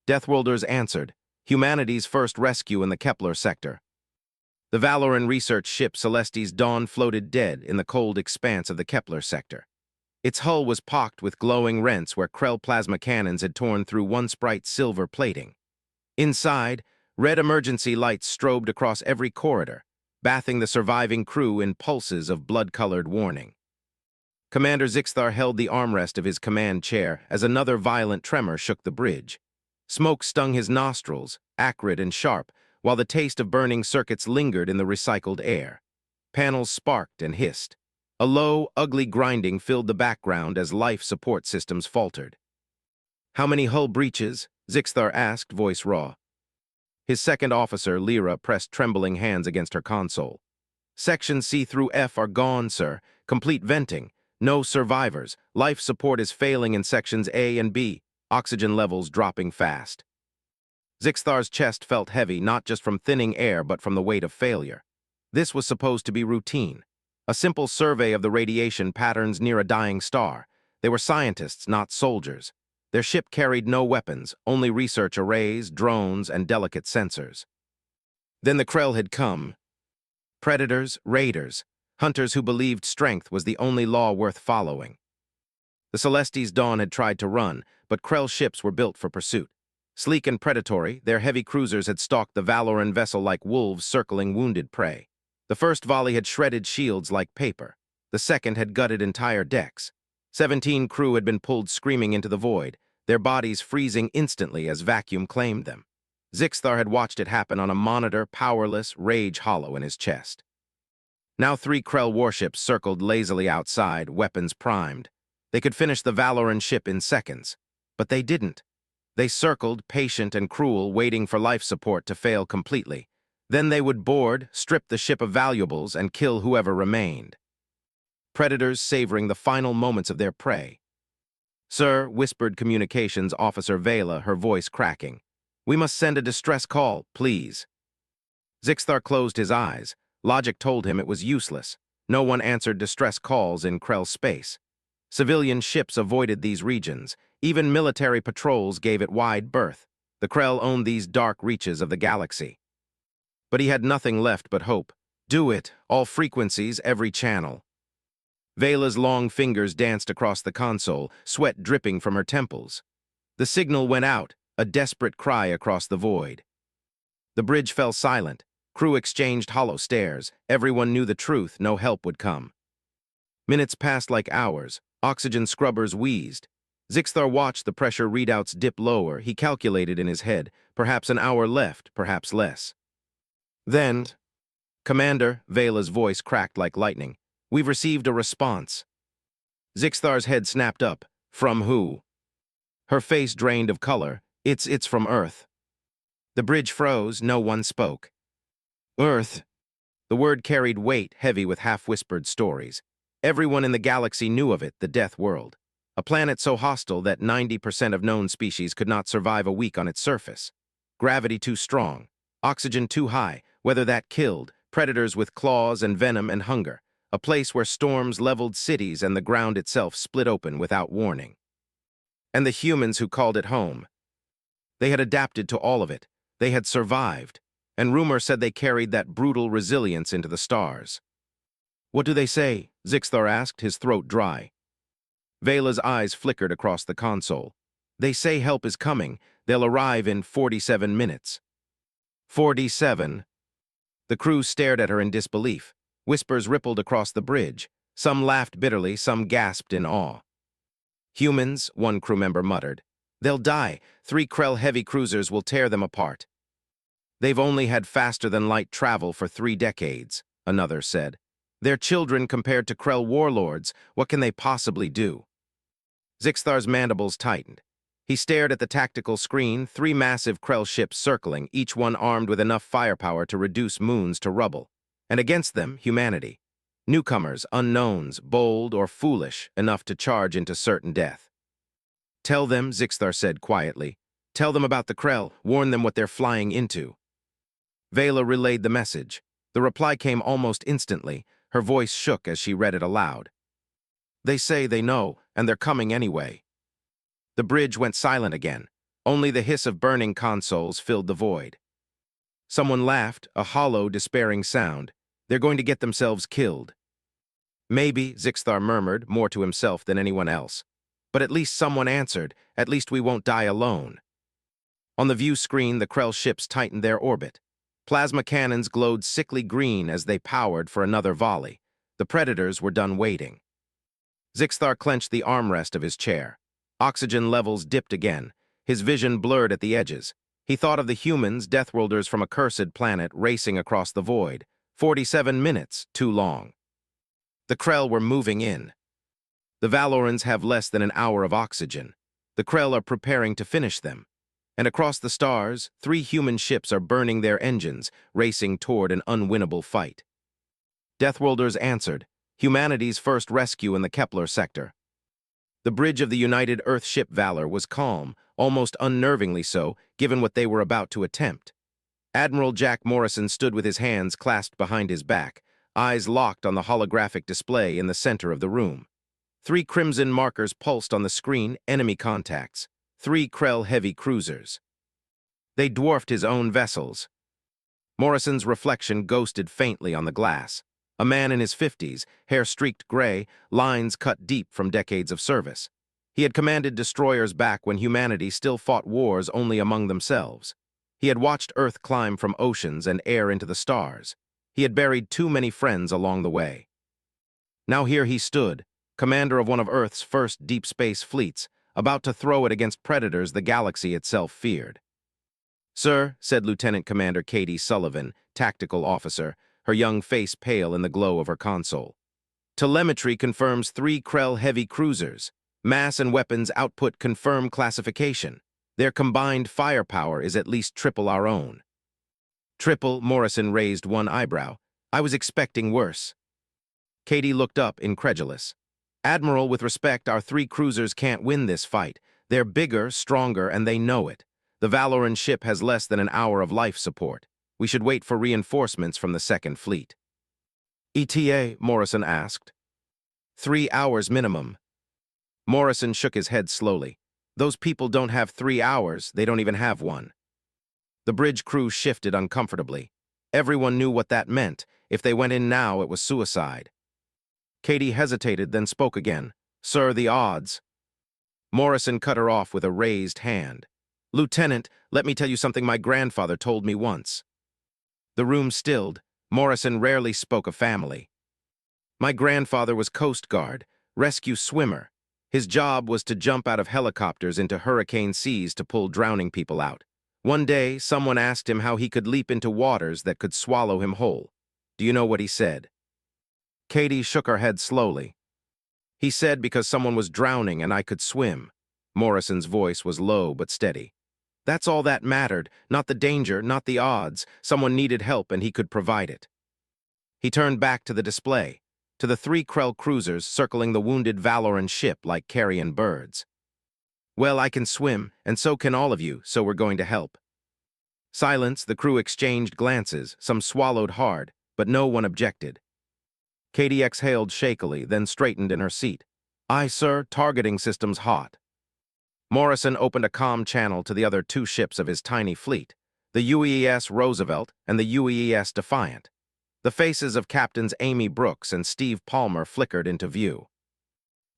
Deathworlders answered, humanity's first rescue in the Kepler sector. The Valoran research ship Celeste's Dawn floated dead in the cold expanse of the Kepler sector. Its hull was pocked with glowing rents where Krell plasma cannons had torn through once bright silver plating. Inside, red emergency lights strobed across every corridor, bathing the surviving crew in pulses of blood-colored warning. Commander Zixthar held the armrest of his command chair as another violent tremor shook the bridge. Smoke stung his nostrils, acrid and sharp, while the taste of burning circuits lingered in the recycled air. Panels sparked and hissed. A low, ugly grinding filled the background as life support systems faltered. "How many hull breaches?" Zixthar asked, voice raw. His second officer, Lyra, pressed trembling hands against her console. "Sections C through F are gone, sir. Complete venting. No survivors. Life support is failing in sections A and B. Oxygen levels dropping fast." Zixthar's chest felt heavy, not just from thinning air, but from the weight of failure. This was supposed to be routine. A simple survey of the radiation patterns near a dying star. They were scientists, not soldiers. Their ship carried no weapons, only research arrays, drones, and delicate sensors. Then the Krell had come. Predators, raiders, hunters who believed strength was the only law worth following. The Celeste's Dawn had tried to run, but Krell ships were built for pursuit. Sleek and predatory, their heavy cruisers had stalked the Valoran vessel like wolves circling wounded prey. The first volley had shredded shields like paper. The second had gutted entire decks. 17 crew had been pulled screaming into the void, their bodies freezing instantly as vacuum claimed them. Zixthar had watched it happen on a monitor, powerless, rage hollow in his chest. Now 3 Krell warships circled lazily outside, weapons primed. They could finish the Valoran ship in seconds. But they didn't. They circled, patient and cruel, waiting for life support to fail completely. Then they would board, strip the ship of valuables, and kill whoever remained. Predators savoring the final moments of their prey. "Sir," whispered Communications Officer Vela, her voice cracking. "We must send a distress call, please." Zixthar closed his eyes. Logic told him it was useless. No one answered distress calls in Krell space. Civilian ships avoided these regions. Even military patrols gave it wide berth. The Krell owned these dark reaches of the galaxy. But he had nothing left but hope. Do it, all frequencies, every channel. Vela's long fingers danced across the console, sweat dripping from her temples. The signal went out, a desperate cry across the void. The bridge fell silent. Crew exchanged hollow stares. Everyone knew the truth, no help would come. Minutes passed like hours. Oxygen scrubbers wheezed. Zixthar watched the pressure readouts dip lower. He calculated in his head, perhaps an hour left, perhaps less. Then, "Commander," Vela's voice cracked like lightning, "we've received a response." Zixthar's head snapped up. "From who?" Her face drained of color. It's from Earth." The bridge froze. No one spoke. "Earth." The word carried weight, heavy with half-whispered stories. Everyone in the galaxy knew of it, the Death World. A planet so hostile that 90% of known species could not survive a week on its surface. Gravity too strong, oxygen too high, weather that killed, predators with claws and venom and hunger. A place where storms leveled cities and the ground itself split open without warning. And the humans who called it home. They had adapted to all of it. They had survived. And rumor said they carried that brutal resilience into the stars. "What do they say?" Zixthar asked, his throat dry. Vela's eyes flickered across the console. "They say help is coming. They'll arrive in 47 minutes. 47? The crew stared at her in disbelief. Whispers rippled across the bridge. Some laughed bitterly, some gasped in awe. "Humans," one crew member muttered. "They'll die. 3 Krell heavy cruisers will tear them apart." "They've only had faster-than-light travel for 3 decades, another said. "They're children compared to Krell warlords. What can they possibly do?" Zixthar's mandibles tightened. He stared at the tactical screen, 3 massive Krell ships circling, each one armed with enough firepower to reduce moons to rubble. And against them, humanity. Newcomers, unknowns, bold or foolish, enough to charge into certain death. "Tell them," Zixthar said quietly. "Tell them about the Krell. Warn them what they're flying into." Vela relayed the message. The reply came almost instantly. Her voice shook as she read it aloud. "They say they know, and they're coming anyway." The bridge went silent again. Only the hiss of burning consoles filled the void. Someone laughed, a hollow, despairing sound. They're going to get themselves killed. Maybe, Zixthar murmured, more to himself than anyone else. But at least someone answered. At least we won't die alone. On the view screen, the Krell ships tightened their orbit. Plasma cannons glowed sickly green as they powered for another volley. The predators were done waiting. Zixthar clenched the armrest of his chair. Oxygen levels dipped again. His vision blurred at the edges. He thought of the humans, Deathworlders from a cursed planet, racing across the void. 47 minutes, too long. The Krell were moving in. The Valorans have less than an hour of oxygen. The Krell are preparing to finish them. And across the stars, 3 human ships are burning their engines, racing toward an unwinnable fight. Deathworlders answered, humanity's first rescue in the Kepler sector. The bridge of the United Earth ship Valor was calm, almost unnervingly so, given what they were about to attempt. Admiral Jack Morrison stood with his hands clasped behind his back, eyes locked on the holographic display in the center of the room. 3 crimson markers pulsed on the screen, enemy contacts. 3 Krell heavy cruisers. They dwarfed his own vessels. Morrison's reflection ghosted faintly on the glass. A man in his 50s, hair streaked gray, lines cut deep from decades of service. He had commanded destroyers back when humanity still fought wars only among themselves. He had watched Earth climb from oceans and air into the stars. He had buried too many friends along the way. Now here he stood, commander of one of Earth's first deep space fleets, about to throw it against predators the galaxy itself feared. "Sir," said Lieutenant Commander Katie Sullivan, tactical officer, her young face pale in the glow of her console. "Telemetry confirms 3 Krell heavy cruisers. Mass and weapons output confirm classification. Their combined firepower is at least triple our own." "Triple?" Morrison raised one eyebrow. "I was expecting worse." Katie looked up, incredulous. "Admiral, with respect, our 3 cruisers can't win this fight. They're bigger, stronger, and they know it. The Valoran ship has less than an hour of life support. We should wait for reinforcements from the Second Fleet." "ETA?" Morrison asked. 3 hours minimum." Morrison shook his head slowly. "Those people don't have 3 hours, they don't even have one." The bridge crew shifted uncomfortably. Everyone knew what that meant. If they went in now, it was suicide. Katie hesitated, then spoke again. "Sir, the odds." Morrison cut her off with a raised hand. "Lieutenant, let me tell you something my grandfather told me once." The room stilled. Morrison rarely spoke of family. "My grandfather was Coast Guard, rescue swimmer. His job was to jump out of helicopters into hurricane seas to pull drowning people out. One day, someone asked him how he could leap into waters that could swallow him whole. Do you know what he said?" Katie shook her head slowly. "He said because someone was drowning and I could swim." Morrison's voice was low but steady. "That's all that mattered, not the danger, not the odds. Someone needed help and he could provide it." He turned back to the display, to the 3 Krell cruisers circling the wounded Valoran ship like carrion birds. "Well, I can swim, and so can all of you, so we're going to help." Silence, the crew exchanged glances, some swallowed hard, but no one objected. Katie exhaled shakily, then straightened in her seat. "Aye, sir, targeting systems hot." Morrison opened a comm channel to the other 2 ships of his tiny fleet, the UES Roosevelt and the UES Defiant. The faces of Captains Amy Brooks and Steve Palmer flickered into view.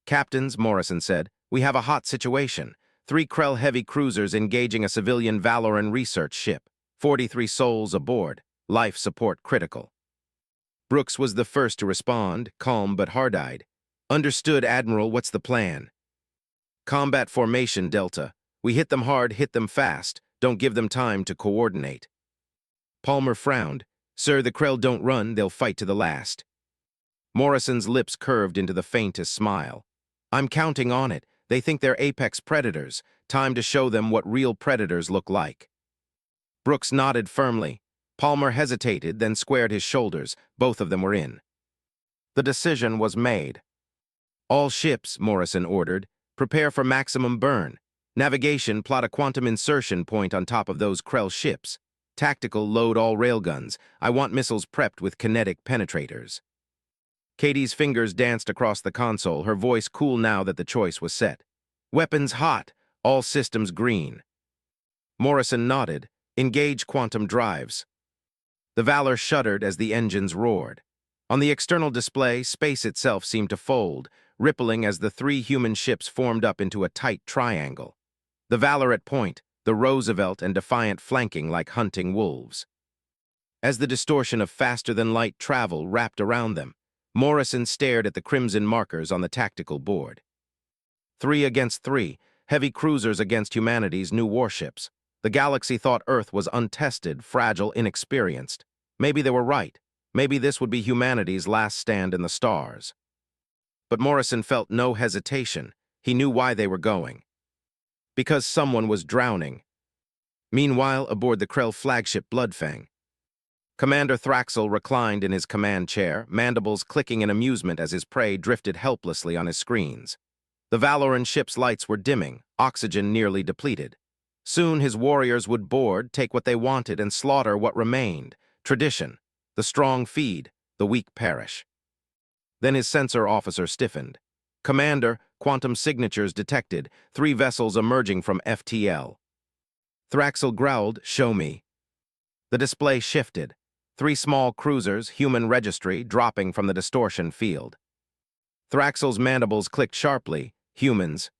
"Captains," Morrison said, "we have a hot situation. 3 Krell heavy cruisers engaging a civilian Valoran research ship. 43 souls aboard. Life support critical." Brooks was the first to respond, calm but hard-eyed. "Understood, Admiral. What's the plan?" "Combat formation, Delta. We hit them hard, hit them fast. Don't give them time to coordinate." Palmer frowned. "Sir, the Krell don't run, they'll fight to the last." Morrison's lips curved into the faintest smile. "I'm counting on it. They think they're apex predators. Time to show them what real predators look like." Brooks nodded firmly. Palmer hesitated, then squared his shoulders. Both of them were in. The decision was made. "All ships," Morrison ordered, "prepare for maximum burn. Navigation, plot a quantum insertion point on top of those Krell ships. Tactical, load all railguns. I want missiles prepped with kinetic penetrators." Katie's fingers danced across the console, her voice cool now that the choice was set. "Weapons hot. All systems green." Morrison nodded. Engage quantum drives. The Valor shuddered as the engines roared. On the external display, space itself seemed to fold, rippling as the three human ships formed up into a tight triangle. The Valor at point, the Roosevelt and Defiant flanking like hunting wolves. As the distortion of faster-than-light travel wrapped around them, Morrison stared at the crimson markers on the tactical board. 3 against 3, heavy cruisers against humanity's new warships. The galaxy thought Earth was untested, fragile, inexperienced. Maybe they were right. Maybe this would be humanity's last stand in the stars. But Morrison felt no hesitation. He knew why they were going. Because someone was drowning. Meanwhile, aboard the Krell flagship Bloodfang, Commander Thraxel reclined in his command chair, mandibles clicking in amusement as his prey drifted helplessly on his screens. The Valoran ship's lights were dimming, oxygen nearly depleted. Soon his warriors would board, take what they wanted, and slaughter what remained. Tradition. The strong feed, the weak perish. Then his sensor officer stiffened. Commander, quantum signatures detected, 3 vessels emerging from FTL. Thraxel growled, "Show me." The display shifted. 3 small cruisers, human registry, dropping from the distortion field. Thraxel's mandibles clicked sharply. Humans.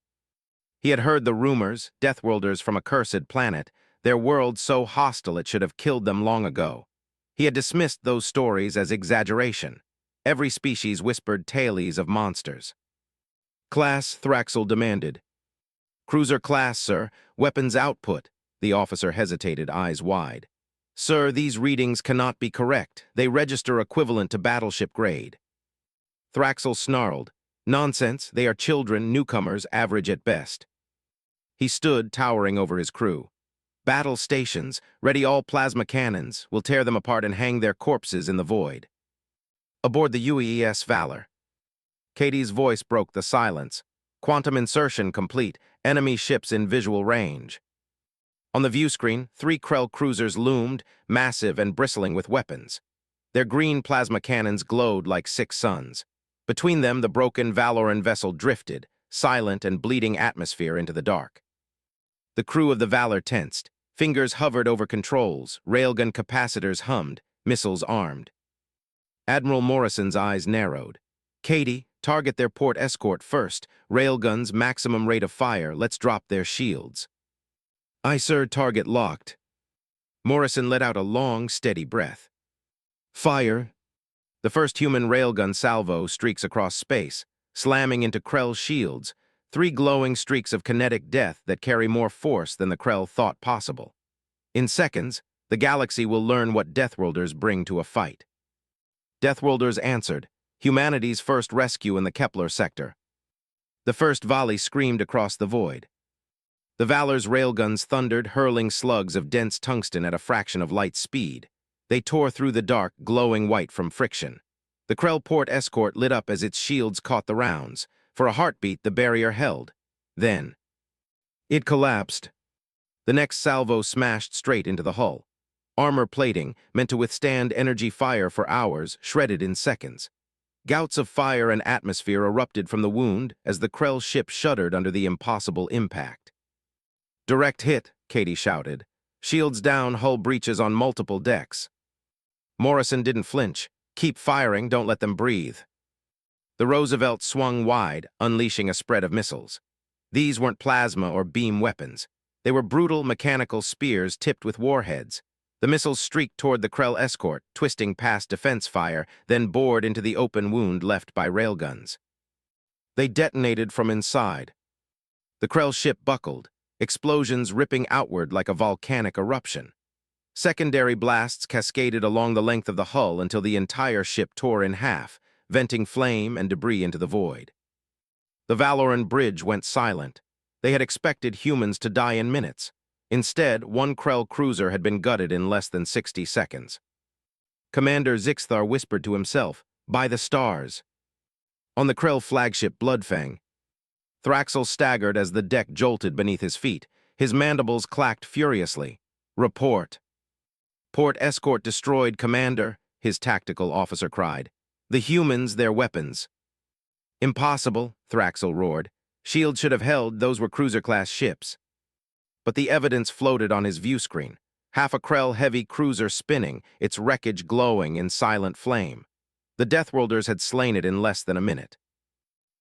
He had heard the rumors, Deathworlders from a cursed planet, their world so hostile it should have killed them long ago. He had dismissed those stories as exaggeration. Every species whispered tales of monsters. "Class," Thraxel demanded. "Cruiser class, sir. Weapons output." The officer hesitated, eyes wide. "Sir, these readings cannot be correct. They register equivalent to battleship grade." Thraxel snarled. "Nonsense. They are children, newcomers, average at best." He stood, towering over his crew. "Battle stations. Ready all plasma cannons. We'll tear them apart and hang their corpses in the void." Aboard the UES Valor. Katie's voice broke the silence. "Quantum insertion complete. Enemy ships in visual range." On the view screen, 3 Krell cruisers loomed, massive and bristling with weapons. Their green plasma cannons glowed like 6 suns. Between them, the broken Valoran vessel drifted, silent and bleeding atmosphere into the dark. The crew of the Valor tensed. Fingers hovered over controls, railgun capacitors hummed, missiles armed. Admiral Morrison's eyes narrowed. "Katie, target their port escort first. Railguns, maximum rate of fire. Let's drop their shields." "Aye, sir, target locked." Morrison let out a long, steady breath. "Fire." The first human railgun salvo streaks across space, slamming into Krell's shields, 3 glowing streaks of kinetic death that carry more force than the Krell thought possible. In seconds, the galaxy will learn what Deathworlders bring to a fight. Deathworlders answered, humanity's first rescue in the Kepler sector. The first volley screamed across the void. The Valor's railguns thundered, hurling slugs of dense tungsten at a fraction of light speed. They tore through the dark, glowing white from friction. The Krell port escort lit up as its shields caught the rounds. For a heartbeat, the barrier held. Then it collapsed. The next salvo smashed straight into the hull. Armor plating, meant to withstand energy fire for hours, shredded in seconds. Gouts of fire and atmosphere erupted from the wound as the Krell ship shuddered under the impossible impact. "Direct hit," Katie shouted. "Shields down, hull breaches on multiple decks." Morrison didn't flinch. "Keep firing, don't let them breathe." The Roosevelt swung wide, unleashing a spread of missiles. These weren't plasma or beam weapons. They were brutal mechanical spears tipped with warheads. The missiles streaked toward the Krell escort, twisting past defense fire, then bored into the open wound left by railguns. They detonated from inside. The Krell ship buckled, explosions ripping outward like a volcanic eruption. Secondary blasts cascaded along the length of the hull until the entire ship tore in half, venting flame and debris into the void. The Valoran bridge went silent. They had expected humans to die in minutes. Instead, 1 Krell cruiser had been gutted in less than 60 seconds. Commander Zixthar whispered to himself, "By the stars." On the Krell flagship Bloodfang, Thraxel staggered as the deck jolted beneath his feet. His mandibles clacked furiously. "Report." "Port escort destroyed, Commander," his tactical officer cried. "The humans, their weapons." "Impossible," Thraxel roared. "Shield should have held, those were cruiser-class ships." But the evidence floated on his view screen. Half a Krell-heavy cruiser spinning, its wreckage glowing in silent flame. The Deathworlders had slain it in less than a minute.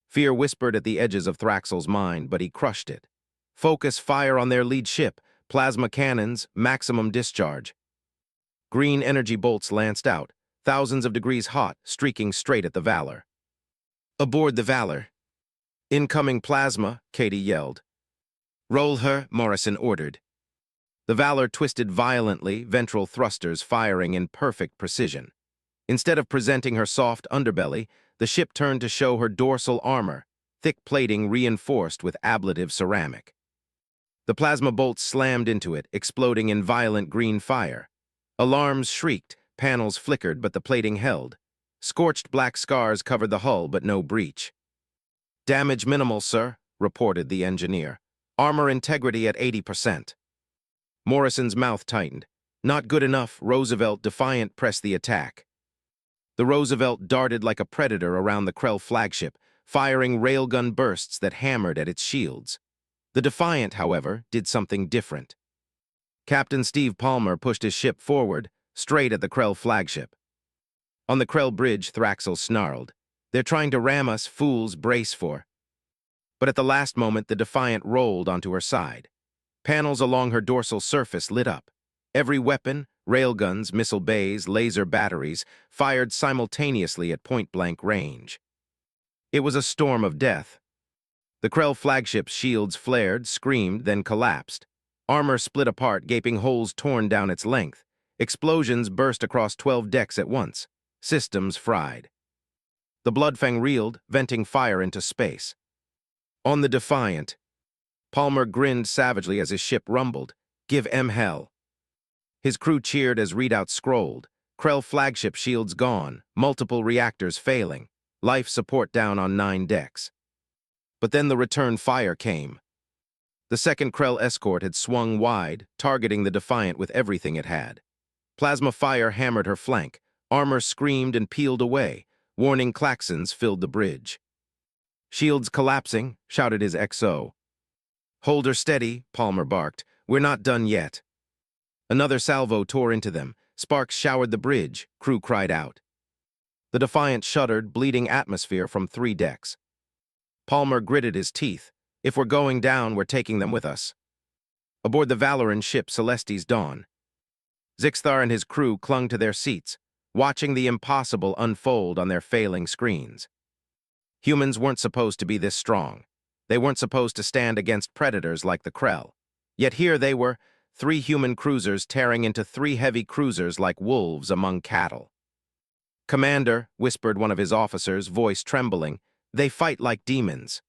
Fear whispered at the edges of Thraxl's mind, but he crushed it. Focus fire on their lead ship, plasma cannons, maximum discharge. Green energy bolts lanced out, thousands of degrees hot, streaking straight at the Valor. Aboard the Valor. Incoming plasma, Katie yelled. Roll her, Morrison ordered. The Valor twisted violently, ventral thrusters firing in perfect precision. Instead of presenting her soft underbelly, the ship turned to show her dorsal armor, thick plating reinforced with ablative ceramic. The plasma bolts slammed into it, exploding in violent green fire. Alarms shrieked, panels flickered, but the plating held. Scorched black scars covered the hull, but no breach. Damage minimal, sir, reported the engineer. Armor integrity at 80%. Morrison's mouth tightened. Not good enough, Roosevelt, defiant, pressed the attack. The Roosevelt darted like a predator around the Krell flagship, firing railgun bursts that hammered at its shields. The Defiant, however, did something different. Captain Steve Palmer pushed his ship forward, straight at the Krell flagship. On the Krell bridge, Thraxl snarled. They're trying to ram us, fools, brace for. But at the last moment, the Defiant rolled onto her side. Panels along her dorsal surface lit up. Every weapon, railguns, missile bays, laser batteries, fired simultaneously at point-blank range. It was a storm of death. The Krell flagship's shields flared, screamed, then collapsed. Armor split apart, gaping holes torn down its length. Explosions burst across 12 decks at once. Systems fried. The Bloodfang reeled, venting fire into space. On the Defiant, Palmer grinned savagely as his ship rumbled. Give M hell. His crew cheered as readouts scrolled. Krell flagship shields gone, multiple reactors failing, life support down on 9 decks. But then the return fire came. The second Krell escort had swung wide, targeting the Defiant with everything it had. Plasma fire hammered her flank, armor screamed and peeled away, warning klaxons filled the bridge. Shields collapsing, shouted his XO. Hold her steady, Palmer barked. We're not done yet. Another salvo tore into them. Sparks showered the bridge, crew cried out. The Defiant shuddered, bleeding atmosphere from 3 decks. Palmer gritted his teeth. If we're going down, we're taking them with us. Aboard the Valoran ship Celestes Dawn, Zixthar and his crew clung to their seats, watching the impossible unfold on their failing screens. Humans weren't supposed to be this strong. They weren't supposed to stand against predators like the Krell. Yet here they were, 3 human cruisers tearing into 3 heavy cruisers like wolves among cattle. Commander, whispered one of his officers, voice trembling, they fight like demons.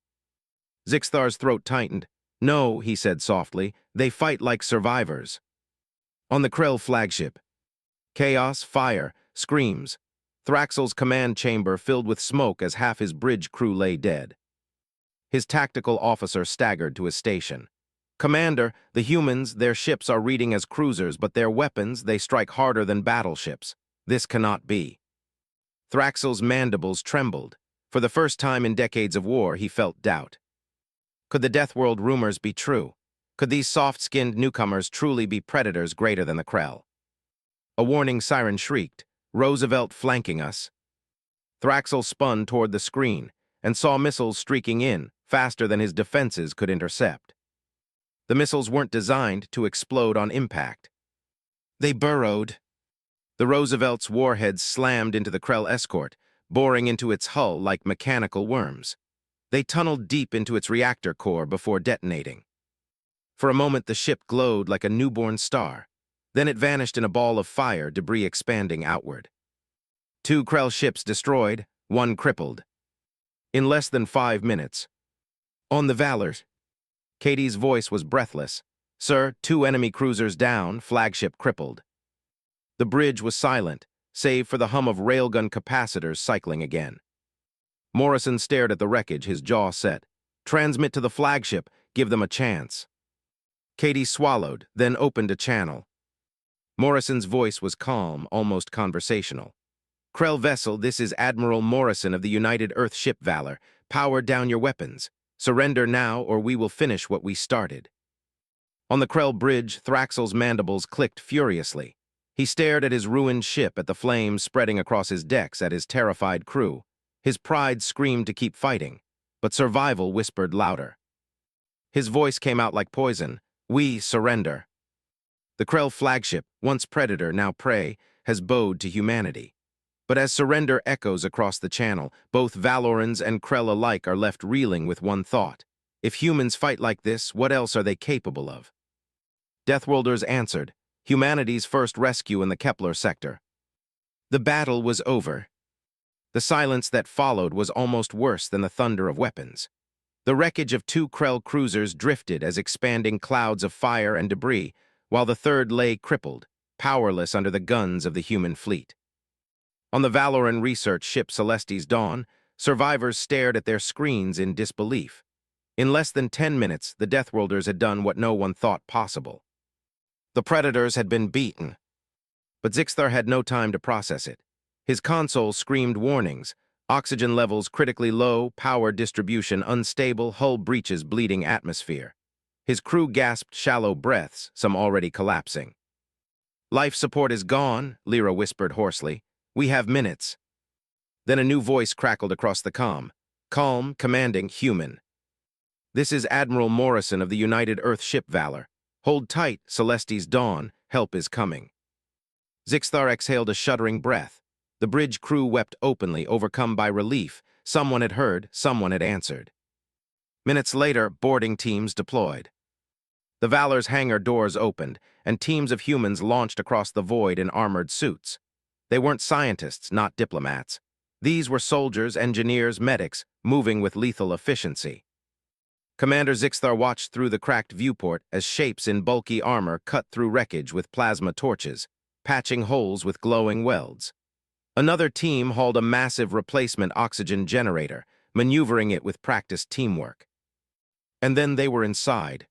Zixthar's throat tightened. No, he said softly, they fight like survivors. On the Krell flagship, chaos, fire, screams. Thraxl's command chamber filled with smoke as half his bridge crew lay dead. His tactical officer staggered to his station. Commander, the humans, their ships are reading as cruisers, but their weapons, they strike harder than battleships. This cannot be. Thraxl's mandibles trembled. For the first time in decades of war, he felt doubt. Could the Deathworld rumors be true? Could these soft-skinned newcomers truly be predators greater than the Krell? A warning siren shrieked, Roosevelt flanking us. Thraxl spun toward the screen and saw missiles streaking in, faster than his defenses could intercept. The missiles weren't designed to explode on impact. They burrowed. The Roosevelt's warheads slammed into the Krell escort, boring into its hull like mechanical worms. They tunneled deep into its reactor core before detonating. For a moment, the ship glowed like a newborn star. Then it vanished in a ball of fire, debris expanding outward. 2 Krell ships destroyed, 1 crippled. In less than 5 minutes. On the Valor. Katie's voice was breathless. Sir, 2 enemy cruisers down, flagship crippled. The bridge was silent, save for the hum of railgun capacitors cycling again. Morrison stared at the wreckage, his jaw set. Transmit to the flagship, give them a chance. Katie swallowed, then opened a channel. Morrison's voice was calm, almost conversational. Krell vessel, this is Admiral Morrison of the United Earth Ship Valor. Power down your weapons. Surrender now, or we will finish what we started. On the Krell bridge, Thraxel's mandibles clicked furiously. He stared at his ruined ship, at the flames spreading across his decks, at his terrified crew. His pride screamed to keep fighting, but survival whispered louder. His voice came out like poison. We surrender. The Krell flagship, once predator, now prey, has bowed to humanity. But as surrender echoes across the channel, both Valorans and Krell alike are left reeling with one thought. If humans fight like this, what else are they capable of? Deathworlders answered, humanity's first rescue in the Kepler sector. The battle was over. The silence that followed was almost worse than the thunder of weapons. The wreckage of 2 Krell cruisers drifted as expanding clouds of fire and debris, while the third lay crippled, powerless under the guns of the human fleet. On the Valoran research ship Celestis Dawn, survivors stared at their screens in disbelief. In less than 10 minutes, the Deathworlders had done what no one thought possible. The Predators had been beaten. But Zixthar had no time to process it. His console screamed warnings: oxygen levels critically low, power distribution unstable, hull breaches, bleeding atmosphere. His crew gasped shallow breaths, some already collapsing. Life support is gone, Lyra whispered hoarsely. We have minutes. Then a new voice crackled across the comm. Calm, commanding, human. This is Admiral Morrison of the United Earth Ship Valor. Hold tight, Celestis Dawn. Help is coming. Zixthar exhaled a shuddering breath. The bridge crew wept openly, overcome by relief. Someone had heard, someone had answered. Minutes later, boarding teams deployed. The Valor's hangar doors opened, and teams of humans launched across the void in armored suits. They weren't scientists, not diplomats. These were soldiers, engineers, medics, moving with lethal efficiency. Commander Zixthar watched through the cracked viewport as shapes in bulky armor cut through wreckage with plasma torches, patching holes with glowing welds. Another team hauled a massive replacement oxygen generator, maneuvering it with practiced teamwork. And then they were inside.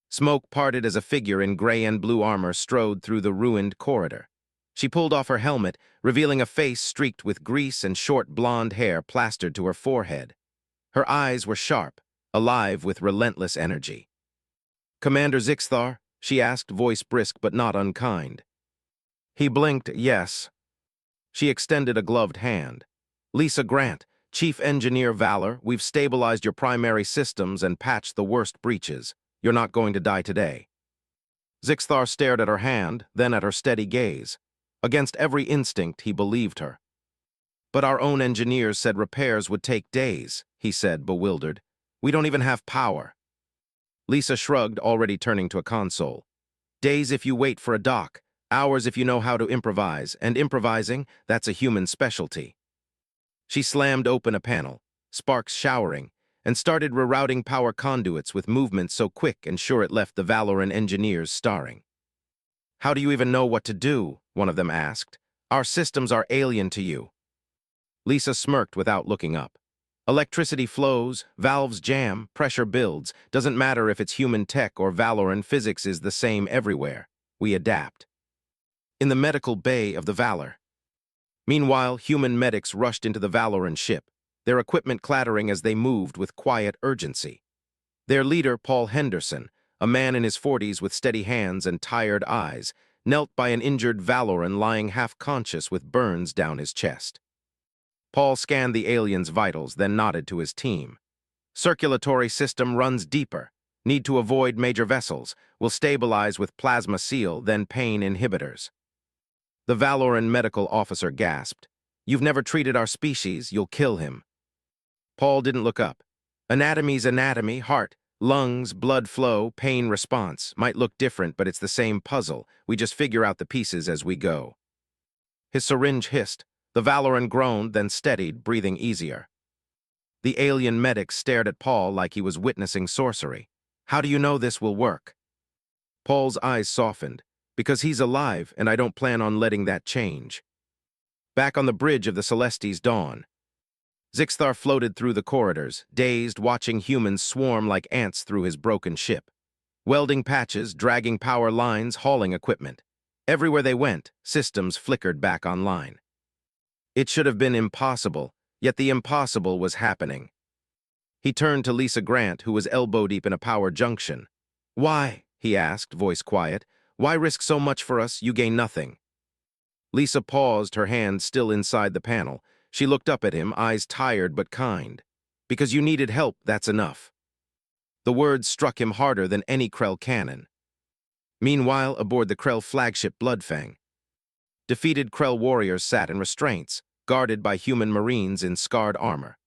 Smoke parted as a figure in gray and blue armor strode through the ruined corridor. She pulled off her helmet, revealing a face streaked with grease and short blonde hair plastered to her forehead. Her eyes were sharp, alive with relentless energy. "Commander Zixthar?" she asked, voice brisk but not unkind. He blinked, yes. She extended a gloved hand. "Lisa Grant, Chief Engineer Valor, we've stabilized your primary systems and patched the worst breaches. You're not going to die today." Zixthar stared at her hand, then at her steady gaze. Against every instinct, he believed her. "But our own engineers said repairs would take days," he said, bewildered. "We don't even have power." Lisa shrugged, already turning to a console. "Days if you wait for a dock, hours if you know how to improvise, and improvising, that's a human specialty." She slammed open a panel, sparks showering, and started rerouting power conduits with movements so quick and sure it left the Valoran engineers staring. "How do you even know what to do?" one of them asked. "Our systems are alien to you." Lisa smirked without looking up. "Electricity flows, valves jam, pressure builds. Doesn't matter if it's human tech or Valoran, physics is the same everywhere. We adapt." In the medical bay of the Valor. Meanwhile, human medics rushed into the Valoran ship, their equipment clattering as they moved with quiet urgency. Their leader, Paul Henderson, a man in his 40s with steady hands and tired eyes, knelt by an injured Valoran lying half-conscious with burns down his chest. Paul scanned the alien's vitals, then nodded to his team. "Circulatory system runs deeper. Need to avoid major vessels. Will stabilize with plasma seal, then pain inhibitors." The Valoran medical officer gasped. "You've never treated our species, you'll kill him." Paul didn't look up. "Anatomy's anatomy, heart, lungs, blood flow, pain response. Might look different, but it's the same puzzle. We just figure out the pieces as we go." His syringe hissed. The Valoran groaned, then steadied, breathing easier. The alien medic stared at Paul like he was witnessing sorcery. "How do you know this will work?" Paul's eyes softened. "Because he's alive, and I don't plan on letting that change." Back on the bridge of the Celestis Dawn, Zixthar floated through the corridors, dazed, watching humans swarm like ants through his broken ship. Welding patches, dragging power lines, hauling equipment. Everywhere they went, systems flickered back online. It should have been impossible, yet the impossible was happening. He turned to Lisa Grant, who was elbow-deep in a power junction. "Why?" he asked, voice quiet. Why risk so much for us? You gain nothing. Lisa paused, her hand still inside the panel. She looked up at him, eyes tired but kind. Because you needed help, that's enough. The words struck him harder than any Krell cannon. Meanwhile, aboard the Krell flagship Bloodfang, defeated Krell warriors sat in restraints, guarded by human marines in scarred armor.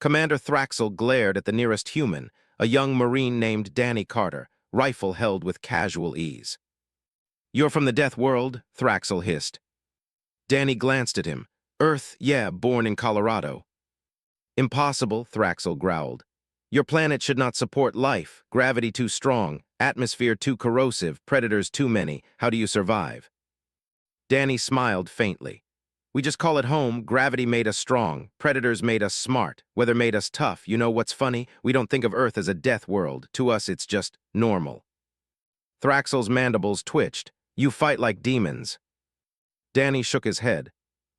Commander Thraxel glared at the nearest human, a young marine named Danny Carter, rifle held with casual ease. You're from the Death World? Thraxel hissed. Danny glanced at him. Earth, yeah, born in Colorado. Impossible, Thraxel growled. Your planet should not support life, gravity too strong, atmosphere too corrosive, predators too many. How do you survive? Danny smiled faintly. We just call it home. Gravity made us strong, predators made us smart, weather made us tough. You know what's funny? We don't think of Earth as a death world. To us, it's just normal. Thraxel's mandibles twitched. You fight like demons. Danny shook his head.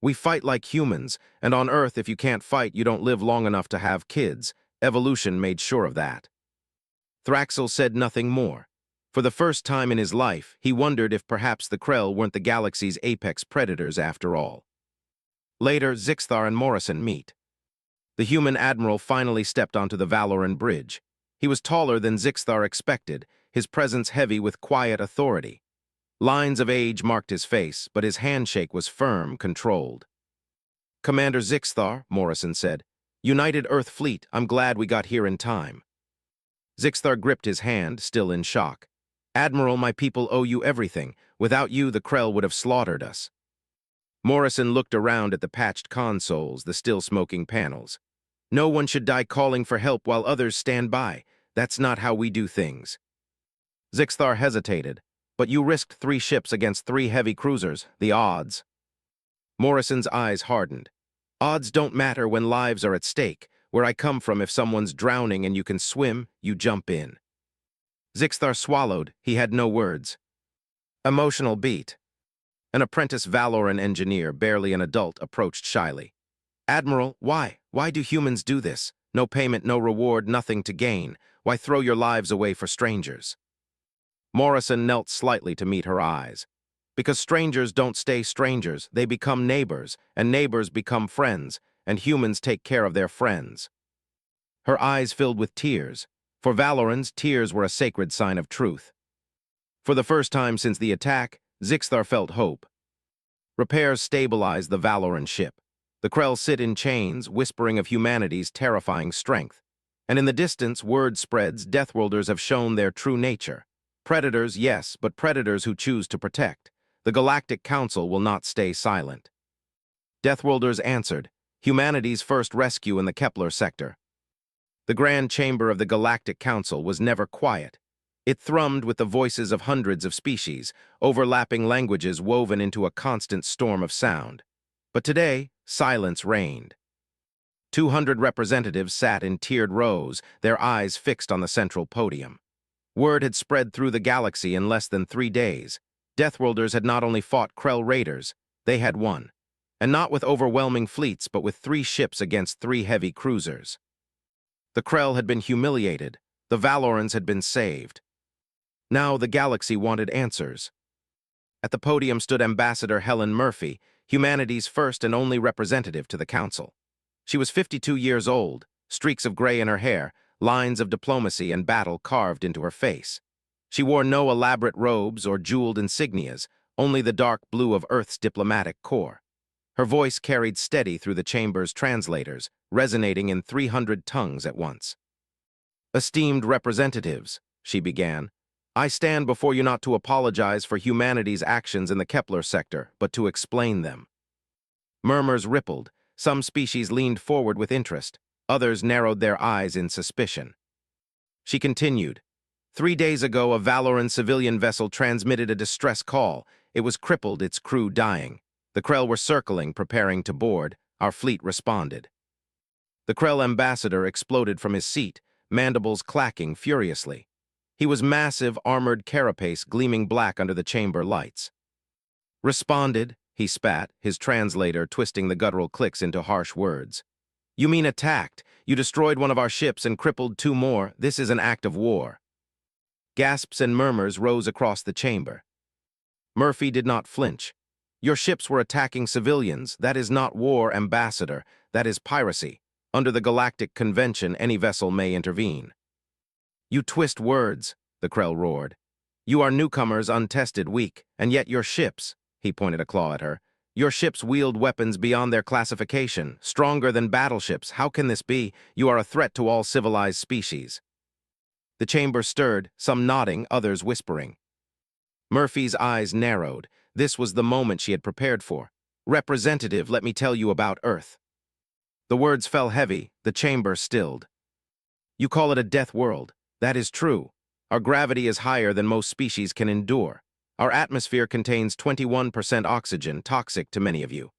We fight like humans, and on Earth, if you can't fight, you don't live long enough to have kids. Evolution made sure of that. Thraxel said nothing more. For the first time in his life, he wondered if perhaps the Krell weren't the galaxy's apex predators after all. Later, Zixthar and Morrison meet. The human admiral finally stepped onto the Valoran bridge. He was taller than Zixthar expected, his presence heavy with quiet authority. Lines of age marked his face, but his handshake was firm, controlled. Commander Zixthar, Morrison said, United Earth Fleet, I'm glad we got here in time. Zixthar gripped his hand, still in shock. Admiral, my people owe you everything. Without you, the Krell would have slaughtered us. Morrison looked around at the patched consoles, the still-smoking panels. No one should die calling for help while others stand by. That's not how we do things. Zixthar hesitated. But you risked 3 ships against 3 heavy cruisers. The odds. Morrison's eyes hardened. Odds don't matter when lives are at stake. Where I come from, if someone's drowning and you can swim, you jump in. Zixthar swallowed. He had no words. Emotional beat. An apprentice Valoran engineer, barely an adult, approached shyly. Admiral, why? Why do humans do this? No payment, no reward, nothing to gain. Why throw your lives away for strangers? Morrison knelt slightly to meet her eyes. Because strangers don't stay strangers, they become neighbors, and neighbors become friends, and humans take care of their friends. Her eyes filled with tears. For Valorans, tears were a sacred sign of truth. For the first time since the attack, Zixthar felt hope. Repairs stabilized the Valoran ship. The Krell sit in chains, whispering of humanity's terrifying strength. And in the distance, word spreads, Deathworlders have shown their true nature. Predators, yes, but predators who choose to protect. The Galactic Council will not stay silent. Deathworlders answered, humanity's first rescue in the Kepler sector. The Grand Chamber of the Galactic Council was never quiet. It thrummed with the voices of hundreds of species, overlapping languages woven into a constant storm of sound. But today, silence reigned. 200 representatives sat in tiered rows, their eyes fixed on the central podium. Word had spread through the galaxy in less than 3 days. Deathworlders had not only fought Krell raiders, they had won. And not with overwhelming fleets, but with 3 ships against 3 heavy cruisers. The Krell had been humiliated. The Valorans had been saved. Now the galaxy wanted answers. At the podium stood Ambassador Helen Murphy, humanity's first and only representative to the Council. She was 52 years old, streaks of gray in her hair, lines of diplomacy and battle carved into her face. She wore no elaborate robes or jeweled insignias, only the dark blue of Earth's diplomatic corps. Her voice carried steady through the chamber's translators, resonating in 300 tongues at once. Esteemed representatives, she began, I stand before you not to apologize for humanity's actions in the Kepler sector, but to explain them. Murmurs rippled. Some species leaned forward with interest. Others narrowed their eyes in suspicion. She continued, 3 days ago, a Valoran civilian vessel transmitted a distress call. It was crippled, its crew dying. The Krell were circling, preparing to board. Our fleet responded. The Krell ambassador exploded from his seat, mandibles clacking furiously. He was massive, armored carapace gleaming black under the chamber lights. Responded, he spat, his translator twisting the guttural clicks into harsh words. You mean attacked. You destroyed one of our ships and crippled 2 more. This is an act of war. Gasps and murmurs rose across the chamber. Murphy did not flinch. Your ships were attacking civilians. That is not war, Ambassador. That is piracy. Under the Galactic Convention, any vessel may intervene. You twist words, the Krell roared. You are newcomers, untested, weak, and yet your ships, he pointed a claw at her, your ships wield weapons beyond their classification, stronger than battleships. How can this be? You are a threat to all civilized species. The chamber stirred, some nodding, others whispering. Murphy's eyes narrowed. This was the moment she had prepared for. Representative, let me tell you about Earth. The words fell heavy, the chamber stilled. You call it a death world. That is true. Our gravity is higher than most species can endure. Our atmosphere contains 21% oxygen, toxic to many of you.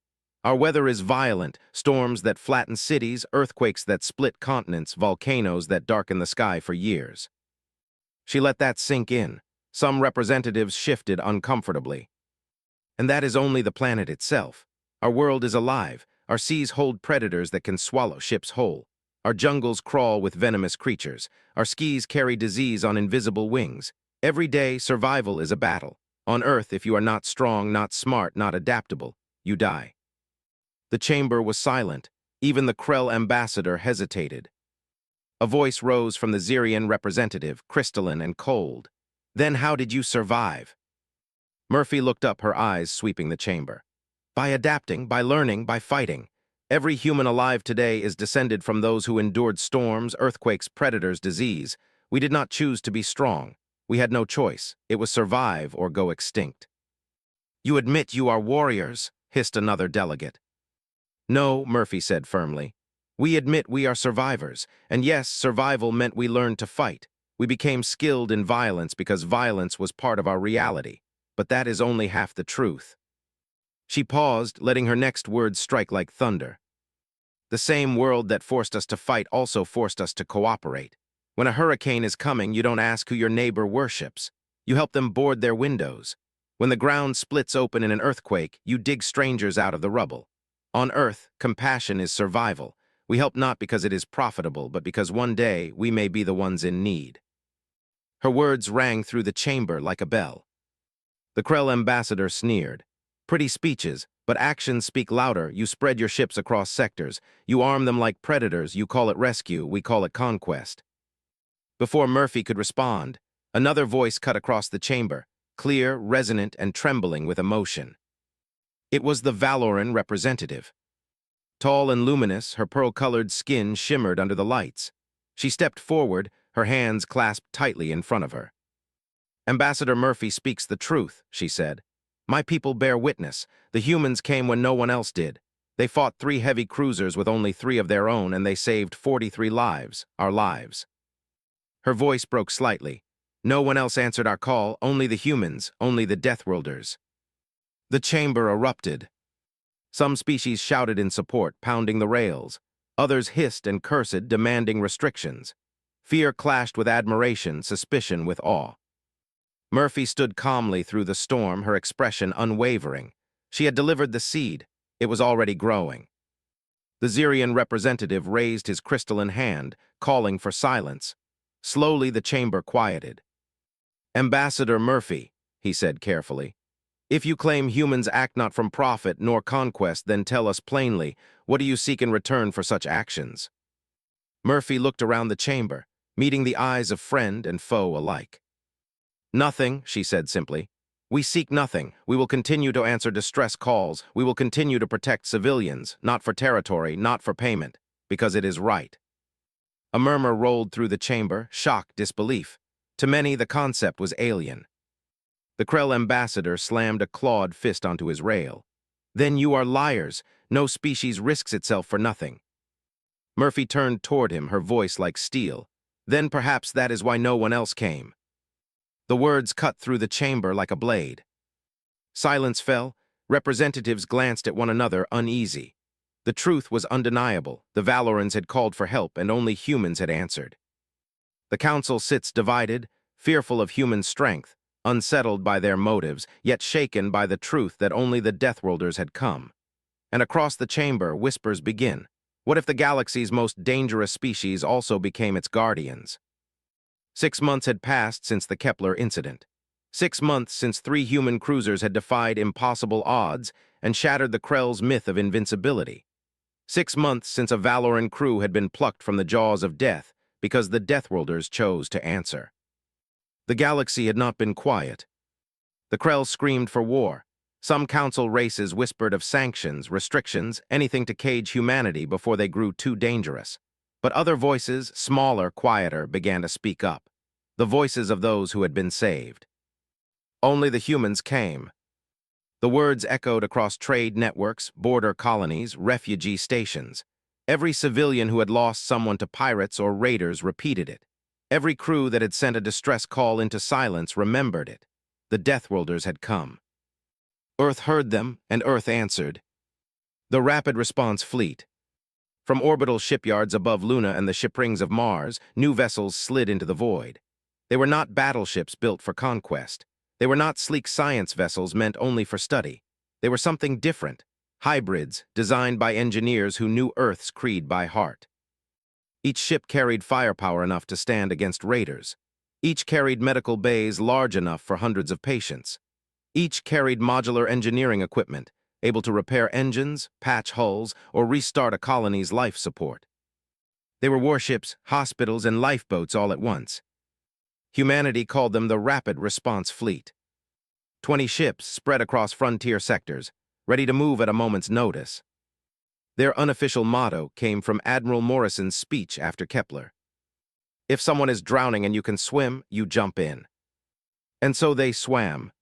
Our weather is violent, storms that flatten cities, earthquakes that split continents, volcanoes that darken the sky for years. She let that sink in. Some representatives shifted uncomfortably. And that is only the planet itself. Our world is alive. Our seas hold predators that can swallow ships whole. Our jungles crawl with venomous creatures. Our skies carry disease on invisible wings. Every day, survival is a battle. On Earth, if you are not strong, not smart, not adaptable, you die. The chamber was silent. Even the Krell ambassador hesitated. A voice rose from the Xerian representative, crystalline and cold. Then how did you survive? Murphy looked up, her eyes sweeping the chamber. By adapting, by learning, by fighting. Every human alive today is descended from those who endured storms, earthquakes, predators, disease. We did not choose to be strong. We had no choice. It was survive or go extinct. You admit you are warriors, hissed another delegate. No, Murphy said firmly. We admit we are survivors, and yes, survival meant we learned to fight. We became skilled in violence because violence was part of our reality. But that is only half the truth. She paused, letting her next words strike like thunder. The same world that forced us to fight also forced us to cooperate. When a hurricane is coming, you don't ask who your neighbor worships. You help them board their windows. When the ground splits open in an earthquake, you dig strangers out of the rubble. On Earth, compassion is survival. We help not because it is profitable, but because one day we may be the ones in need. Her words rang through the chamber like a bell. The Krell ambassador sneered. Pretty speeches, but actions speak louder. You spread your ships across sectors. You arm them like predators. You call it rescue. We call it conquest. Before Murphy could respond, another voice cut across the chamber, clear, resonant, and trembling with emotion. It was the Valoran representative. Tall and luminous, her pearl-colored skin shimmered under the lights. She stepped forward, her hands clasped tightly in front of her. Ambassador Murphy speaks the truth, she said. My people bear witness. The humans came when no one else did. They fought 3 heavy cruisers with only 3 of their own, and they saved 43 lives, our lives. Her voice broke slightly. No one else answered our call, only the humans, only the Deathworlders. The chamber erupted. Some species shouted in support, pounding the rails. Others hissed and cursed, demanding restrictions. Fear clashed with admiration, suspicion with awe. Murphy stood calmly through the storm, her expression unwavering. She had delivered the seed. It was already growing. The Xerian representative raised his crystalline hand, calling for silence. Slowly the chamber quieted. Ambassador Murphy, he said carefully, if you claim humans act not from profit nor conquest, then tell us plainly, what do you seek in return for such actions? Murphy looked around the chamber, meeting the eyes of friend and foe alike. Nothing, she said simply. We seek nothing. We will continue to answer distress calls. We will continue to protect civilians, not for territory, not for payment, because it is right. A murmur rolled through the chamber, shock, disbelief. To many, the concept was alien. The Krell ambassador slammed a clawed fist onto his rail. Then you are liars. No species risks itself for nothing. Murphy turned toward him, her voice like steel. Then perhaps that is why no one else came. The words cut through the chamber like a blade. Silence fell. Representatives glanced at one another, uneasy. The truth was undeniable. The Valorans had called for help, and only humans had answered. The council sits divided, fearful of human strength, unsettled by their motives, yet shaken by the truth that only the Deathworlders had come. And across the chamber, whispers begin. What if the galaxy's most dangerous species also became its guardians? 6 months had passed since the Kepler incident. 6 months since 3 human cruisers had defied impossible odds and shattered the Krell's myth of invincibility. 6 months since a Valoran crew had been plucked from the jaws of death because the Deathworlders chose to answer. The galaxy had not been quiet. The Krell screamed for war. Some council races whispered of sanctions, restrictions, anything to cage humanity before they grew too dangerous. But other voices, smaller, quieter, began to speak up. The voices of those who had been saved. Only the humans came. The words echoed across trade networks, border colonies, refugee stations. Every civilian who had lost someone to pirates or raiders repeated it. Every crew that had sent a distress call into silence remembered it. The Deathworlders had come. Earth heard them, and Earth answered. The Rapid Response Fleet. From orbital shipyards above Luna and the shiprings of Mars, new vessels slid into the void. They were not battleships built for conquest. They were not sleek science vessels meant only for study. They were something different, hybrids designed by engineers who knew Earth's creed by heart. Each ship carried firepower enough to stand against raiders. Each carried medical bays large enough for hundreds of patients. Each carried modular engineering equipment, able to repair engines, patch hulls, or restart a colony's life support. They were warships, hospitals, and lifeboats all at once. Humanity called them the Rapid Response Fleet. 20 ships spread across frontier sectors, ready to move at a moment's notice. Their unofficial motto came from Admiral Morrison's speech after Kepler. If someone is drowning and you can swim, you jump in. And so they swam.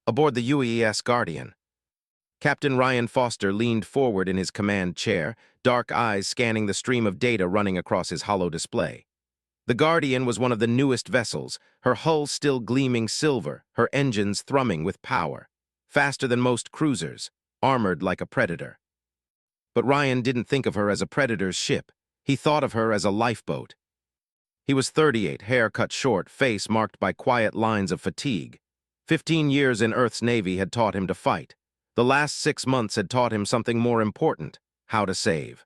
Aboard the UES Guardian. Captain Ryan Foster leaned forward in his command chair, dark eyes scanning the stream of data running across his hollow display. The Guardian was one of the newest vessels, her hull still gleaming silver, her engines thrumming with power. Faster than most cruisers, armored like a predator. But Ryan didn't think of her as a predator's ship. He thought of her as a lifeboat. He was 38, hair cut short, face marked by quiet lines of fatigue. 15 years in Earth's Navy had taught him to fight. The last 6 months had taught him something more important, how to save.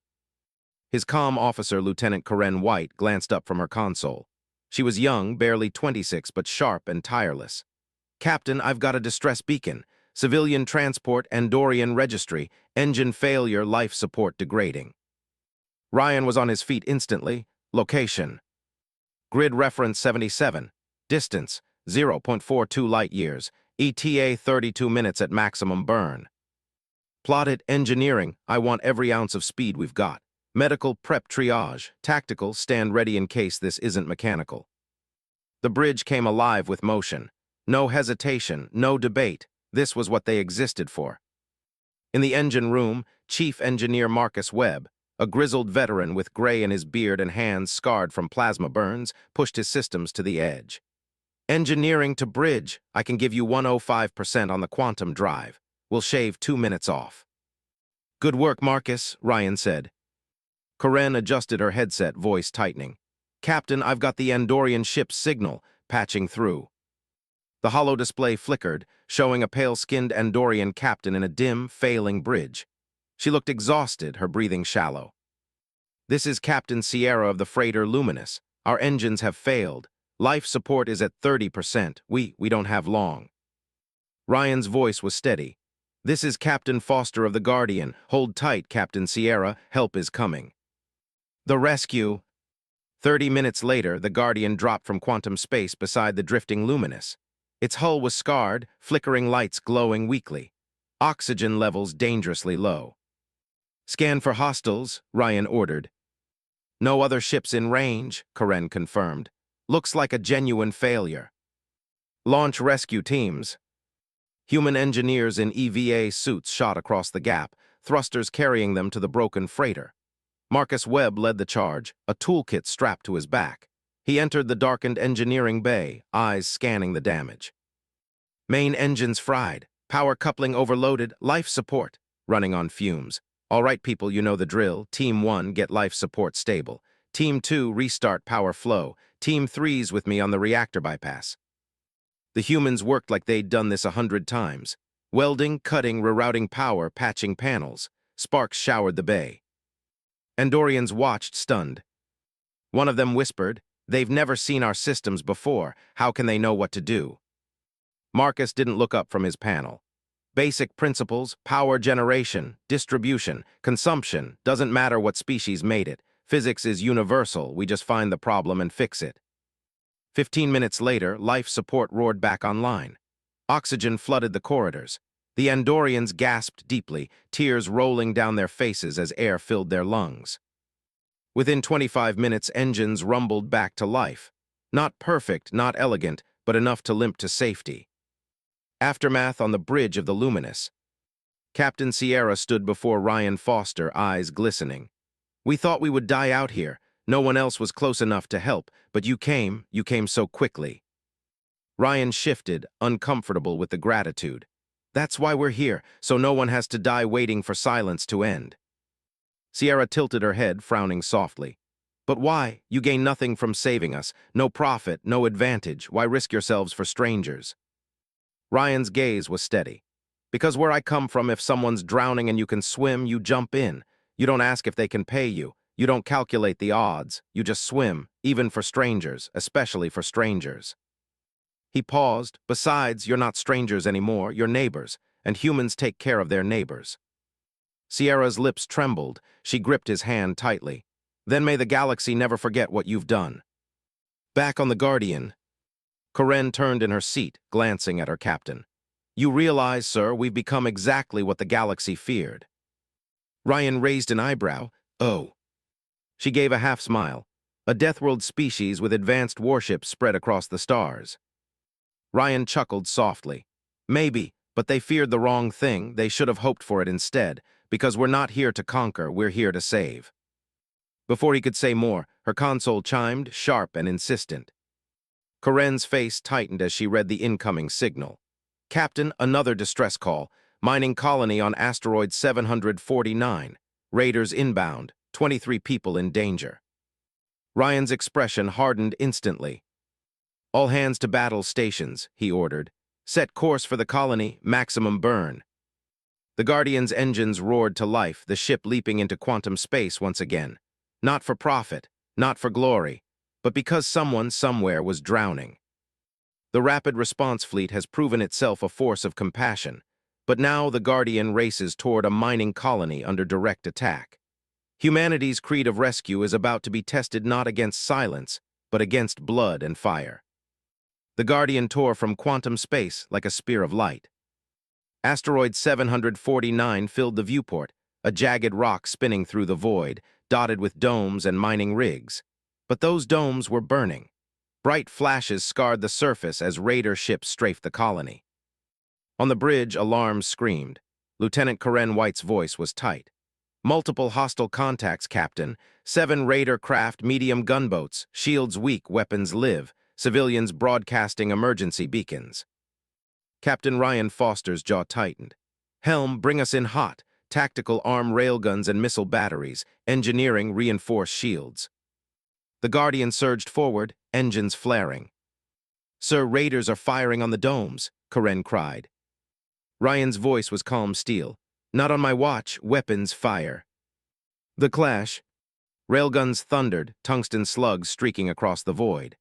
His comm officer, Lieutenant Corinne White, glanced up from her console. She was young, barely 26, but sharp and tireless. Captain, I've got a distress beacon. Civilian transport, Andorian registry, engine failure, life support degrading. Ryan was on his feet instantly. Location. Grid reference 77. Distance, 0.42 light-years. ETA 32 minutes at maximum burn. Plotted engineering, I want every ounce of speed we've got. Medical prep triage, tactical stand ready in case this isn't mechanical. The bridge came alive with motion. No hesitation, no debate. This was what they existed for. In the engine room, Chief Engineer Marcus Webb, a grizzled veteran with gray in his beard and hands scarred from plasma burns, pushed his systems to the edge. Engineering to bridge, I can give you 105% on the quantum drive. We'll shave 2 minutes off. Good work, Marcus, Ryan said. Corinne adjusted her headset, voice tightening. Captain, I've got the Andorian ship's signal, patching through. The hollow display flickered, showing a pale-skinned Andorian captain in a dim, failing bridge. She looked exhausted, her breathing shallow. This is Captain Sierra of the freighter Luminous. Our engines have failed. Life support is at 30%. We don't have long. Ryan's voice was steady. This is Captain Foster of the Guardian. Hold tight, Captain Sierra. Help is coming. The rescue. 30 minutes later, the Guardian dropped from quantum space beside the drifting Luminous. Its hull was scarred, flickering lights glowing weakly. Oxygen levels dangerously low. Scan for hostiles, Ryan ordered. No other ships in range, Corinne confirmed. Looks like a genuine failure. Launch rescue teams. Human engineers in EVA suits shot across the gap, thrusters carrying them to the broken freighter. Marcus Webb led the charge, a toolkit strapped to his back. He entered the darkened engineering bay, eyes scanning the damage. Main engines fried, power coupling overloaded, life support, running on fumes. All right, people, you know the drill. Team 1, get life support stable. Team 2, restart power flow. Team 3's with me on the reactor bypass. The humans worked like they'd done this 100 times. Welding, cutting, rerouting power, patching panels. Sparks showered the bay. Andorians watched, stunned. One of them whispered, They've never seen our systems before. How can they know what to do? Marcus didn't look up from his panel. Basic principles, power generation, distribution, consumption, doesn't matter what species made it. Physics is universal, we just find the problem and fix it. 15 minutes later, life support roared back online. Oxygen flooded the corridors. The Andorians gasped deeply, tears rolling down their faces as air filled their lungs. Within 25 minutes, engines rumbled back to life. Not perfect, not elegant, but enough to limp to safety. Aftermath on the bridge of the Luminous. Captain Sierra stood before Ryan Foster, eyes glistening. We thought we would die out here. No one else was close enough to help, but you came so quickly. Ryan shifted, uncomfortable with the gratitude. That's why we're here, so no one has to die waiting for silence to end. Sierra tilted her head, frowning softly. But why? You gain nothing from saving us. No profit, no advantage. Why risk yourselves for strangers? Ryan's gaze was steady. Because where I come from, if someone's drowning and you can swim, you jump in. You don't ask if they can pay you. You don't calculate the odds. You just swim, even for strangers, especially for strangers. He paused. Besides, you're not strangers anymore, you're neighbors, and humans take care of their neighbors. Sierra's lips trembled. She gripped his hand tightly. Then may the galaxy never forget what you've done. Back on the Guardian, Karen turned in her seat, glancing at her captain. You realize, sir, we've become exactly what the galaxy feared. Ryan raised an eyebrow. Oh. She gave a half-smile. A Deathworld species with advanced warships spread across the stars. Ryan chuckled softly. Maybe, but they feared the wrong thing. They should have hoped for it instead, because we're not here to conquer, we're here to save. Before he could say more, her console chimed, sharp and insistent. Karen's face tightened as she read the incoming signal. Captain, another distress call. Mining colony on asteroid 749. Raiders inbound. 23 people in danger. Ryan's expression hardened instantly. All hands to battle stations, he ordered. Set course for the colony, maximum burn. The Guardian's engines roared to life, the ship leaping into quantum space once again. Not for profit, not for glory, but because someone somewhere was drowning. The Rapid Response Fleet has proven itself a force of compassion, but now the Guardian races toward a mining colony under direct attack. Humanity's creed of rescue is about to be tested not against silence, but against blood and fire. The Guardian tore from quantum space like a spear of light. Asteroid 749 filled the viewport, a jagged rock spinning through the void, dotted with domes and mining rigs. But those domes were burning. Bright flashes scarred the surface as raider ships strafed the colony. On the bridge, alarms screamed. Lieutenant Karen White's voice was tight. Multiple hostile contacts, Captain. 7 raider craft, medium gunboats. Shields weak, weapons live. Civilians broadcasting emergency beacons. Captain Ryan Foster's jaw tightened. Helm, bring us in hot. Tactical arm railguns and missile batteries. Engineering, reinforce shields. The Guardian surged forward, engines flaring. Sir, raiders are firing on the domes, Karen cried. Ryan's voice was calm steel. Not on my watch, weapons fire. The clash. Railguns thundered, tungsten slugs streaking across the void.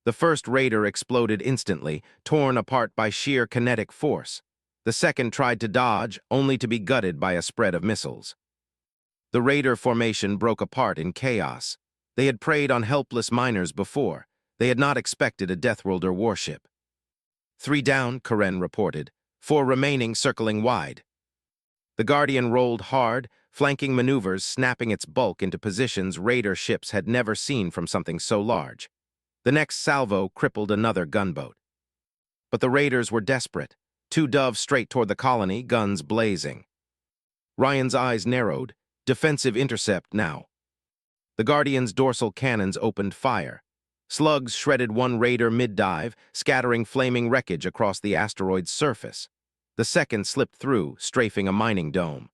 The first raider exploded instantly, torn apart by sheer kinetic force. The second tried to dodge, only to be gutted by a spread of missiles. The raider formation broke apart in chaos. They had preyed on helpless miners before. They had not expected a Deathworlder warship. 3 down, Karen reported. 4 remaining, circling wide. The Guardian rolled hard, flanking maneuvers, snapping its bulk into positions raider ships had never seen from something so large. The next salvo crippled another gunboat. But the raiders were desperate. 2 doves straight toward the colony, guns blazing. Ryan's eyes narrowed. Defensive intercept now. The Guardian's dorsal cannons opened fire. Slugs shredded 1 raider mid-dive, scattering flaming wreckage across the asteroid's surface. The second slipped through, strafing a mining dome.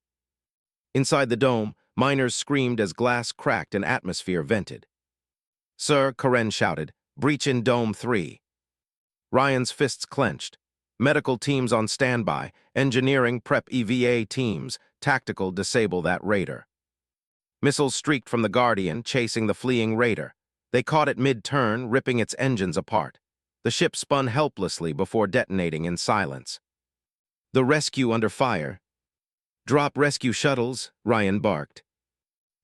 Inside the dome, miners screamed as glass cracked and atmosphere vented. Sir, Karen shouted, breach in Dome 3. Ryan's fists clenched. Medical teams on standby, engineering prep EVA teams, tactical disable that raider. Missiles streaked from the Guardian, chasing the fleeing raider. They caught it mid-turn, ripping its engines apart. The ship spun helplessly before detonating in silence. The rescue under fire. "Drop rescue shuttles," Ryan barked.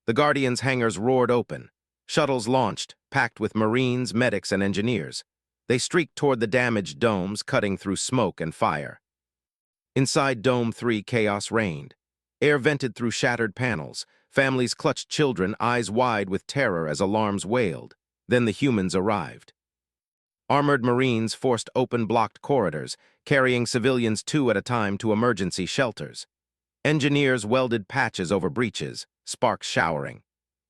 The Guardians' hangars roared open. Shuttles launched, packed with Marines, medics, and engineers. They streaked toward the damaged domes, cutting through smoke and fire. Inside Dome 3, chaos reigned. Air vented through shattered panels. Families clutched children, eyes wide with terror as alarms wailed. Then the humans arrived. Armored Marines forced open blocked corridors, carrying civilians 2 at a time to emergency shelters. Engineers welded patches over breaches, sparks showering.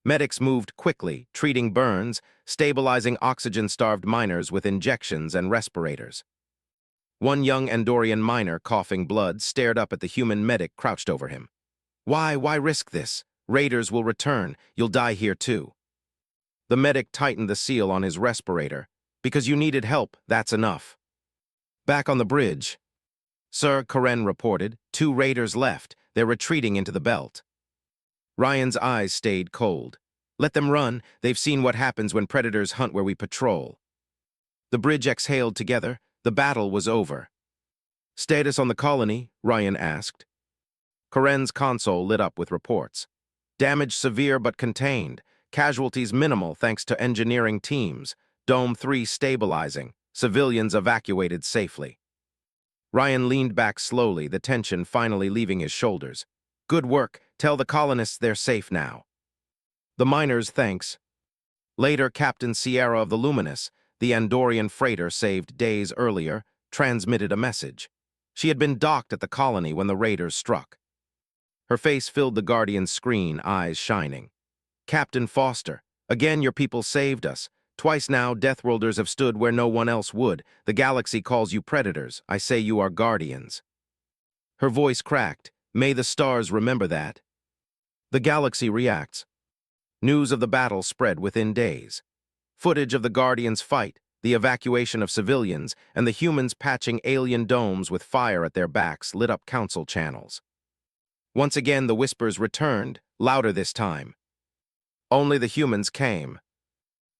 Medics moved quickly, treating burns, stabilizing oxygen-starved miners with injections and respirators. One young Andorian miner, coughing blood, stared up at the human medic crouched over him. Why risk this? Raiders will return. You'll die here too." The medic tightened the seal on his respirator. "Because you needed help, that's enough." Back on the bridge. "Sir," Karen reported, "2 raiders left. They're retreating into the belt." Ryan's eyes stayed cold. "Let them run. They've seen what happens when predators hunt where we patrol." The bridge exhaled together. The battle was over. "Status on the colony?" Ryan asked. Karen's console lit up with reports. "Damage severe but contained. Casualties minimal thanks to engineering teams. Dome 3 stabilizing. Civilians evacuated safely." Ryan leaned back slowly, the tension finally leaving his shoulders. "Good work. Tell the colonists they're safe now." The miners, thanks. Later, Captain Sierra of the Luminous, the Andorian freighter saved days earlier, transmitted a message. She had been docked at the colony when the raiders struck. Her face filled the Guardian's screen, eyes shining. "Captain Foster, again your people saved us. Twice now, Deathworlders have stood where no one else would. The galaxy calls you predators. I say you are guardians." Her voice cracked. "May the stars remember that." The galaxy reacts. News of the battle spread within days. Footage of the Guardians' fight, the evacuation of civilians, and the humans patching alien domes with fire at their backs lit up council channels. Once again, the whispers returned, louder this time. Only the humans came.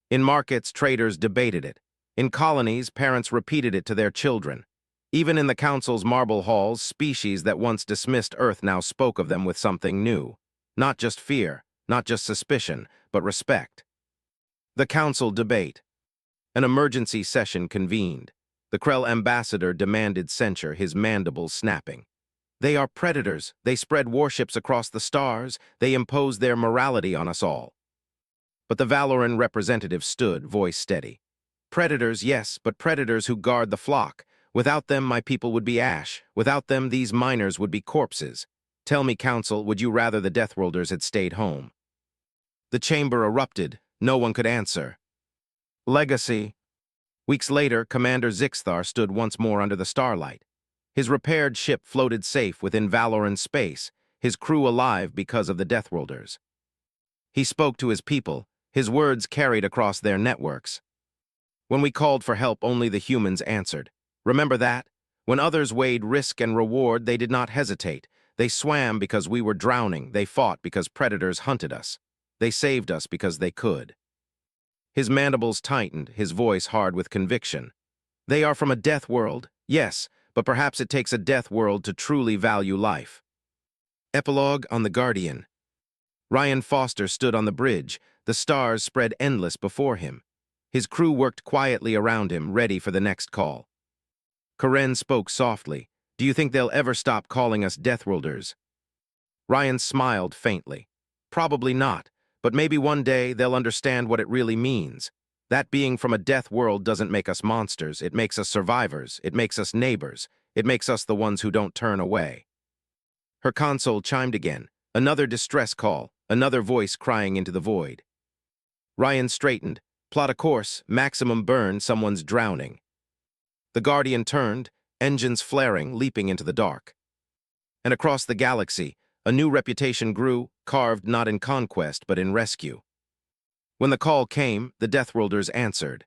In markets, traders debated it. In colonies, parents repeated it to their children. Even in the council's marble halls, species that once dismissed Earth now spoke of them with something new. Not just fear, not just suspicion, but respect. The council debate. An emergency session convened. The Krell ambassador demanded censure, his mandibles snapping. "They are predators. They spread warships across the stars. They impose their morality on us all." But the Valoran representative stood, voice steady. "Predators, yes, but predators who guard the flock. Without them, my people would be ash. Without them, these miners would be corpses. Tell me, Council, would you rather the Deathworlders had stayed home?" The chamber erupted. No one could answer. Legacy. Weeks later, Commander Zixthar stood once more under the starlight. His repaired ship floated safe within Valoran space, his crew alive because of the Deathworlders. He spoke to his people, his words carried across their networks. "When we called for help, only the humans answered. Remember that? When others weighed risk and reward, they did not hesitate. They swam because we were drowning. They fought because predators hunted us. They saved us because they could." His mandibles tightened, his voice hard with conviction. "They are from a death world, yes, but perhaps it takes a death world to truly value life." Epilogue on the Guardian. Ryan Foster stood on the bridge. The stars spread endless before him. His crew worked quietly around him, ready for the next call. Karen spoke softly. "Do you think they'll ever stop calling us Deathworlders?" Ryan smiled faintly. "Probably not, but maybe one day they'll understand what it really means. That being from a death world doesn't make us monsters. It makes us survivors. It makes us neighbors. It makes us the ones who don't turn away." Her console chimed again. Another distress call, another voice crying into the void. Ryan straightened. "Plot a course, maximum burn, someone's drowning." The Guardian turned, engines flaring, leaping into the dark. And across the galaxy, a new reputation grew, carved not in conquest but in rescue. When the call came, the Deathworlders answered.